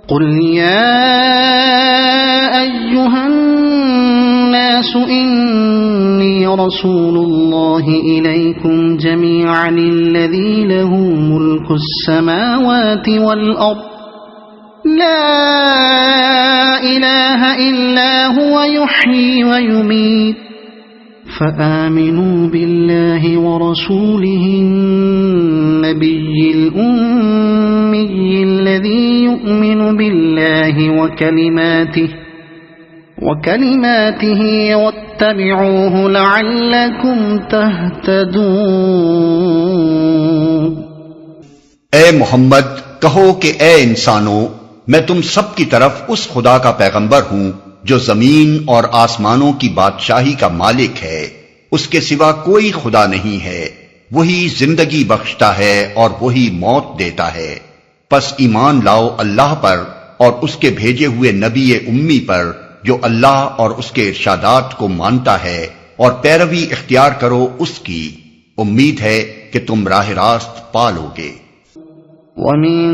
قل يا أيها الناس إني رسول الله إليكم جميعا الذي له ملك السماوات والأرض لا إله إلا هو يحيي ويميت فآمنوا بالله ورسوله النبي الأمي الذي يؤمن بالله وكلماته واتبعوه لعلكم تهتدون۔ اے محمد کہو کہ اے انسانوں، میں تم سب کی طرف اس خدا کا پیغمبر ہوں جو زمین اور آسمانوں کی بادشاہی کا مالک ہے، اس کے سوا کوئی خدا نہیں ہے، وہی زندگی بخشتا ہے اور وہی موت دیتا ہے، پس ایمان لاؤ اللہ پر اور اس کے بھیجے ہوئے نبی امی پر جو اللہ اور اس کے ارشادات کو مانتا ہے، اور پیروی اختیار کرو اس کی، امید ہے کہ تم راہ راست پالو گے۔ وَمِن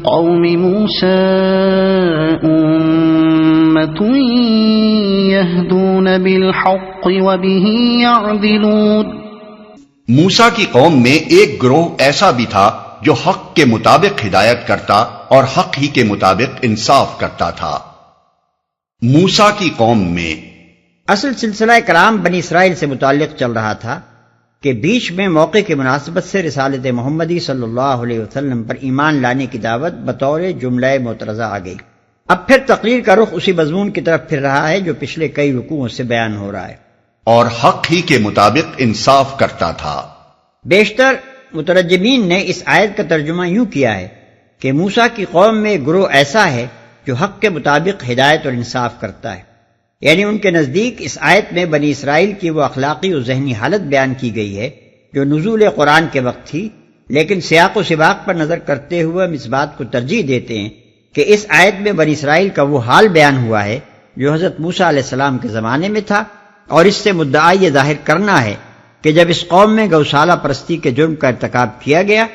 قَوْمِ مُوسَىٰ أُمَّةٌ يَهْدُونَ بِالْحَقِّ وَبِهِ يَعْدِلُونَ۔ موسیٰ کی قوم میں ایک گروہ ایسا بھی تھا جو حق کے مطابق ہدایت کرتا اور حق ہی کے مطابق انصاف کرتا تھا۔ موسیٰ کی قوم میں اصل سلسلہ کلام بنی اسرائیل سے متعلق چل رہا تھا کہ بیچ میں موقع کی مناسبت سے رسالت محمدی صلی اللہ علیہ وسلم پر ایمان لانے کی دعوت بطور جملہ معترضہ آ گئی۔ اب پھر تقریر کا رخ اسی مضمون کی طرف پھر رہا ہے جو پچھلے کئی رکوعوں سے بیان ہو رہا ہے۔ اور حق ہی کے مطابق انصاف کرتا تھا۔ بیشتر مترجمین نے اس آیت کا ترجمہ یوں کیا ہے کہ موسیٰ کی قوم میں ایک گروہ ایسا ہے جو حق کے مطابق ہدایت اور انصاف کرتا ہے، یعنی ان کے نزدیک اس آیت میں بنی اسرائیل کی وہ اخلاقی و ذہنی حالت بیان کی گئی ہے جو نزول قرآن کے وقت تھی، لیکن سیاق و سباق پر نظر کرتے ہوئے ہم اس بات کو ترجیح دیتے ہیں کہ اس آیت میں بنی اسرائیل کا وہ حال بیان ہوا ہے جو حضرت موسیٰ علیہ السلام کے زمانے میں تھا، اور اس سے مدعا یہ ظاہر کرنا ہے کہ جب اس قوم میں گوشالہ پرستی کے جرم کا ارتکاب کیا گیا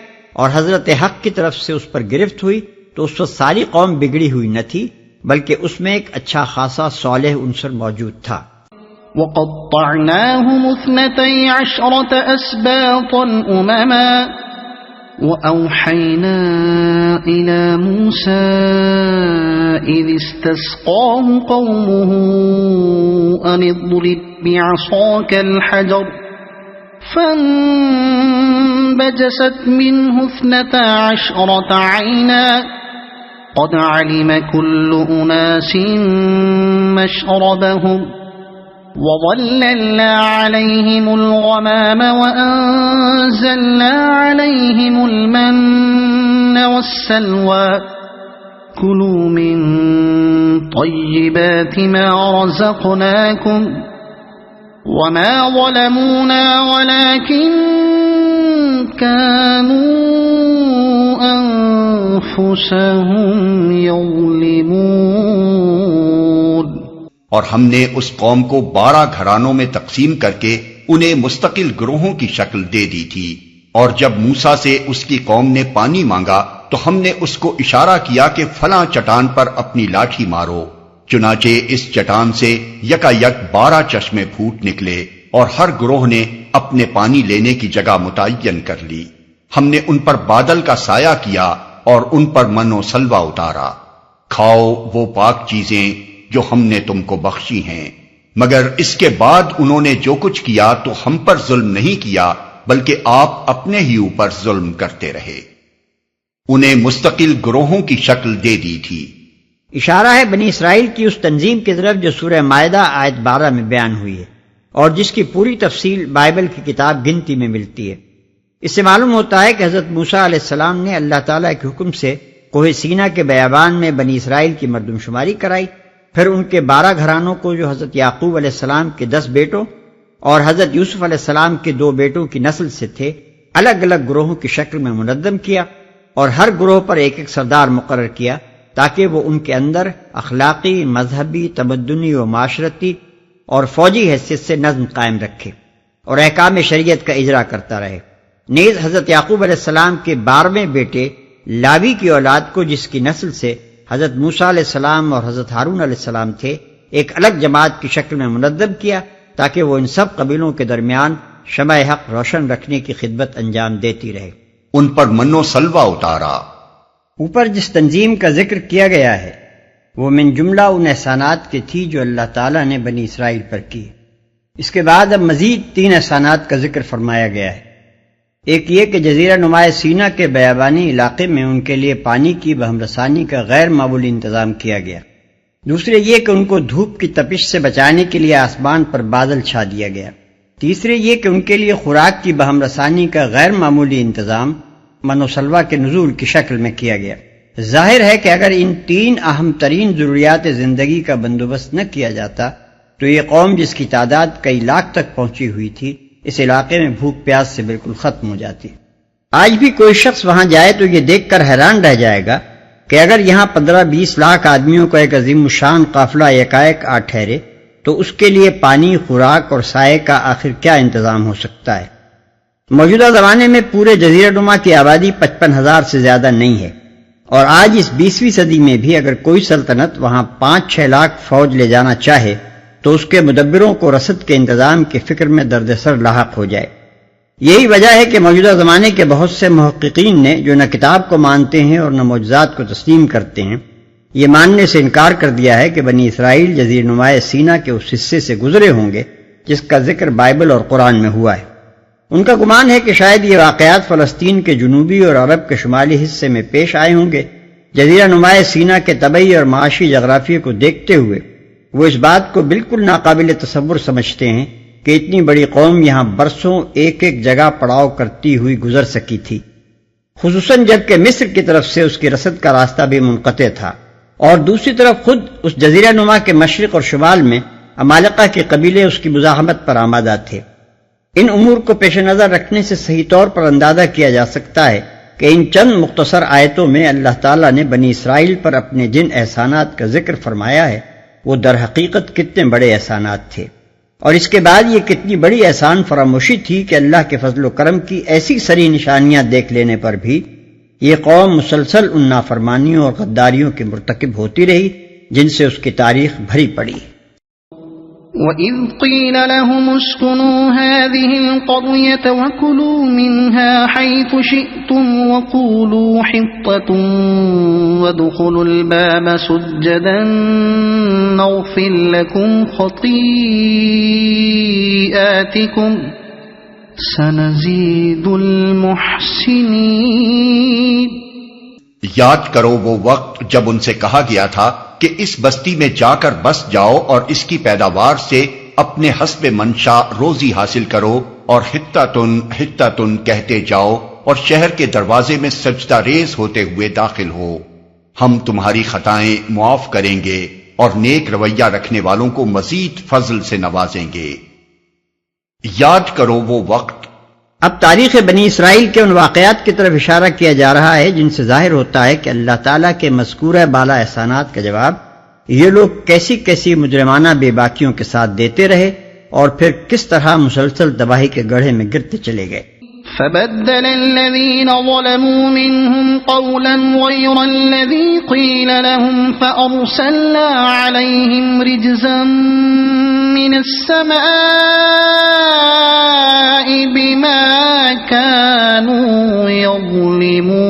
اور حضرت حق کی طرف سے اس پر گرفت ہوئی تو اس وقت ساری قوم بگڑی ہوئی نہ تھی، بلکہ اس میں ایک اچھا خاصا صالح عنصر موجود تھا۔ وَقَطَّعْنَاهُمُ 12 أَسْبَاطًا أُمَمًا وَأَوْحَيْنَا إِلَى مُوسَىٰ إِذِ اسْتَسْقَاهُ قَوْمُهُ أَنِ اضْرِب بِّعَصَاكَ الْحَجَرَ فَانبَجَسَتْ مِنْهُ 12 عَيْنًا قد علم كل أناس مشربهم وظللنا عليهم الغمام وأنزلنا عليهم المن والسلوى كلوا من طيبات ما رزقناكم وما ظلمونا ولكن كانوا أنفسهم يظلمون۔ اور ہم نے اس قوم کو 12 گھرانوں میں تقسیم کر کے انہیں مستقل گروہوں کی شکل دے دی تھی، اور جب موسیٰ سے اس کی قوم نے پانی مانگا تو ہم نے اس کو اشارہ کیا کہ فلاں چٹان پر اپنی لاٹھی مارو، چنانچہ اس چٹان سے یکا یک 12 چشمے پھوٹ نکلے، اور ہر گروہ نے اپنے پانی لینے کی جگہ متعین کر لی۔ ہم نے ان پر بادل کا سایہ کیا اور ان پر من و سلوہ اتارا، کھاؤ وہ پاک چیزیں جو ہم نے تم کو بخشی ہیں، مگر اس کے بعد انہوں نے جو کچھ کیا تو ہم پر ظلم نہیں کیا بلکہ آپ اپنے ہی اوپر ظلم کرتے رہے۔ انہیں مستقل گروہوں کی شکل دے دی تھی۔ اشارہ ہے بنی اسرائیل کی اس تنظیم کی طرف جو سورہ مائدہ آیت 12 میں بیان ہوئی ہے اور جس کی پوری تفصیل بائبل کی کتاب گنتی میں ملتی ہے۔ اس سے معلوم ہوتا ہے کہ حضرت موسیٰ علیہ السلام نے اللہ تعالیٰ کے حکم سے کوہ سینا کے بیابان میں بنی اسرائیل کی مردم شماری کرائی، پھر ان کے 12 گھرانوں کو جو حضرت یعقوب علیہ السلام کے 10 بیٹوں اور حضرت یوسف علیہ السلام کے 2 بیٹوں کی نسل سے تھے الگ الگ گروہوں کی شکل میں منظم کیا، اور ہر گروہ پر ایک ایک سردار مقرر کیا تاکہ وہ ان کے اندر اخلاقی، مذہبی، تمدنی و معاشرتی اور فوجی حیثیت سے نظم قائم رکھے اور احکام شریعت کا اجرا کرتا رہے۔ نیز حضرت یعقوب علیہ السلام کے 12ویں بیٹے لاوی کی اولاد کو، جس کی نسل سے حضرت موسیٰ علیہ السلام اور حضرت ہارون علیہ السلام تھے، ایک الگ جماعت کی شکل میں منظم کیا تاکہ وہ ان سب قبیلوں کے درمیان شمع حق روشن رکھنے کی خدمت انجام دیتی رہے۔ ان پر من و سلوہ اتارا۔ اوپر جس تنظیم کا ذکر کیا گیا ہے وہ من جملہ ان احسانات کی تھی جو اللہ تعالیٰ نے بنی اسرائیل پر کی۔ اس کے بعد اب مزید 3 احسانات کا ذکر فرمایا گیا ہے۔ ایک یہ کہ جزیرہ نما سینا کے بیابانی علاقے میں ان کے لیے پانی کی بہم رسانی کا غیر معمولی انتظام کیا گیا۔ دوسرے یہ کہ ان کو دھوپ کی تپش سے بچانے کے لیے آسمان پر بادل چھا دیا گیا۔ تیسرے یہ کہ ان کے لیے خوراک کی بہم رسانی کا غیر معمولی انتظام من و سلوہ کے نزول کی شکل میں کیا گیا۔ ظاہر ہے کہ اگر ان 3 اہم ترین ضروریات زندگی کا بندوبست نہ کیا جاتا تو یہ قوم، جس کی تعداد کئی لاکھ تک پہنچی ہوئی تھی، اس علاقے میں بھوک پیاس سے بالکل ختم ہو جاتی۔ آج بھی کوئی شخص وہاں جائے تو یہ دیکھ کر حیران رہ جائے گا کہ اگر یہاں 15-20 لاکھ آدمیوں کا ایک عظیم الشان قافلہ یکایک آ ٹھہرے تو اس کے لیے پانی، خوراک اور سائے کا آخر کیا انتظام ہو سکتا ہے۔ موجودہ زمانے میں پورے جزیرہ نما کی آبادی 55,000 سے زیادہ نہیں ہے، اور آج اس 20ویں صدی میں بھی اگر کوئی سلطنت وہاں 5-6 لاکھ فوج لے جانا چاہے تو اس کے مدبروں کو رسد کے انتظام کی فکر میں درد سر لاحق ہو جائے۔ یہی وجہ ہے کہ موجودہ زمانے کے بہت سے محققین نے، جو نہ کتاب کو مانتے ہیں اور نہ معجزات کو تسلیم کرتے ہیں، یہ ماننے سے انکار کر دیا ہے کہ بنی اسرائیل جزیرہ نما سینا کے اس حصے سے گزرے ہوں گے جس کا ذکر بائبل اور قرآن میں ہوا ہے۔ ان کا گمان ہے کہ شاید یہ واقعات فلسطین کے جنوبی اور عرب کے شمالی حصے میں پیش آئے ہوں گے۔ جزیرہ نما سینا کے طبعی اور معاشی جغرافیے کو دیکھتے ہوئے وہ اس بات کو بالکل ناقابل تصور سمجھتے ہیں کہ اتنی بڑی قوم یہاں برسوں ایک جگہ پڑاؤ کرتی ہوئی گزر سکی تھی، خصوصاً جبکہ مصر کی طرف سے اس کی رسد کا راستہ بھی منقطع تھا، اور دوسری طرف خود اس جزیرہ نما کے مشرق اور شمال میں عمالقہ کے قبیلے اس کی مزاحمت پر آمادہ تھے۔ ان امور کو پیش نظر رکھنے سے صحیح طور پر اندازہ کیا جا سکتا ہے کہ ان چند مختصر آیتوں میں اللہ تعالیٰ نے بنی اسرائیل پر اپنے جن احسانات کا ذکر فرمایا ہے وہ در حقیقت کتنے بڑے احسانات تھے، اور اس کے بعد یہ کتنی بڑی احسان فراموشی تھی کہ اللہ کے فضل و کرم کی ایسی سری نشانیاں دیکھ لینے پر بھی یہ قوم مسلسل ان نافرمانیوں اور غداریوں کے مرتکب ہوتی رہی جن سے اس کی تاریخ بھری پڑی۔ وَإِذْ قِيلَ لَهُمُ اسْكُنُوا هَٰذِهِ الْقَرْيَةَ وَكُلُوا مِنْهَا حَيْثُ شِئْتُمْ وَقُولُوا حِطَّةٌ وَادْخُلُوا الْبَابَ سُجَّدًا نَغْفِرْ لَكُمْ خَطِيئَاتِكُمْ سَنَزِيدُ الْمُحْسِنِينَ۔ یاد کرو وہ وقت جب ان سے کہا گیا تھا کہ اس بستی میں جا کر بس جاؤ اور اس کی پیداوار سے اپنے حسب منشا روزی حاصل کرو، اور حطتن حطتن کہتے جاؤ اور شہر کے دروازے میں سجدہ ریز ہوتے ہوئے داخل ہو، ہم تمہاری خطائیں معاف کریں گے اور نیک رویہ رکھنے والوں کو مزید فضل سے نوازیں گے۔ یاد کرو وہ وقت۔ اب تاریخ بنی اسرائیل کے ان واقعات کی طرف اشارہ کیا جا رہا ہے جن سے ظاہر ہوتا ہے کہ اللہ تعالیٰ کے مذکورہ بالا احسانات کا جواب یہ لوگ کیسی کیسی مجرمانہ بے باکیوں کے ساتھ دیتے رہے اور پھر کس طرح مسلسل تباہی کے گڑھے میں گرتے چلے گئے۔ فبدل الذين ظلموا منهم قولا غير الذي قيل لهم فأرسلنا عليهم رجزا من السماء بما كانوا يظلمون۔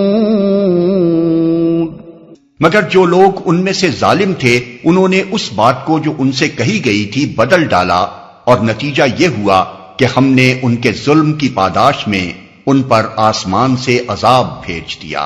مگر جو لوگ ان میں سے ظالم تھے انہوں نے اس بات کو جو ان سے کہی گئی تھی بدل ڈالا، اور نتیجہ یہ ہوا کہ ہم نے ان کے ظلم کی پاداش میں ان پر آسمان سے عذاب بھیج دیا۔